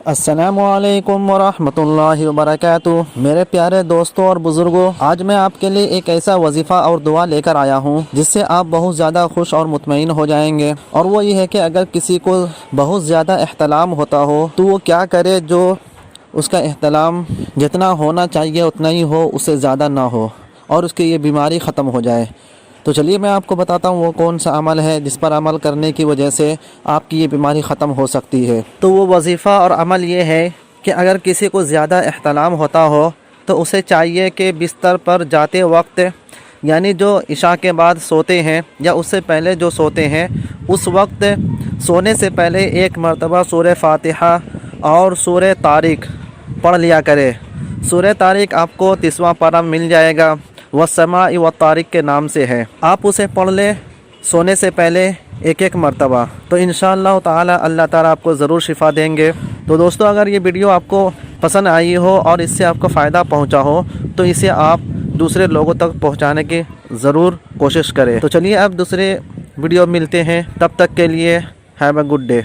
السلام علیکم ورحمۃ اللہ وبرکاتہ۔ میرے پیارے دوستوں اور بزرگوں، آج میں آپ کے لیے ایک ایسا وظیفہ اور دعا لے کر آیا ہوں جس سے آپ بہت زیادہ خوش اور مطمئن ہو جائیں گے، اور وہ یہ ہے کہ اگر کسی کو بہت زیادہ احتلام ہوتا ہو تو وہ کیا کرے جو اس کا احتلام جتنا ہونا چاہیے اتنا ہی ہو، اس سے زیادہ نہ ہو، اور اس کی یہ بیماری ختم ہو جائے۔ تو چلیے میں آپ کو بتاتا ہوں وہ کون سا عمل ہے جس پر عمل کرنے کی وجہ سے آپ کی یہ بیماری ختم ہو سکتی ہے۔ تو وہ وظیفہ اور عمل یہ ہے کہ اگر کسی کو زیادہ احتلام ہوتا ہو تو اسے چاہیے کہ بستر پر جاتے وقت، یعنی جو عشاء کے بعد سوتے ہیں یا اس سے پہلے جو سوتے ہیں، اس وقت سونے سے پہلے ایک مرتبہ سورہ فاتحہ اور سورہ طارق پڑھ لیا کرے۔ سورہ طارق آپ کو 30واں پارہ مل جائے گا، والسماء والطارق کے نام سے ہے۔ آپ اسے پڑھ لیں سونے سے پہلے ایک مرتبہ، تو انشاءاللہ تعالی اللہ تعالیٰ آپ کو ضرور شفا دیں گے۔ تو دوستو، اگر یہ ویڈیو آپ کو پسند آئی ہو اور اس سے آپ کو فائدہ پہنچا ہو تو اسے آپ دوسرے لوگوں تک پہنچانے کی ضرور کوشش کریں۔ تو چلیے اب دوسرے ویڈیو ملتے ہیں، تب تک کے لیے ہیو اے گڈ ڈے۔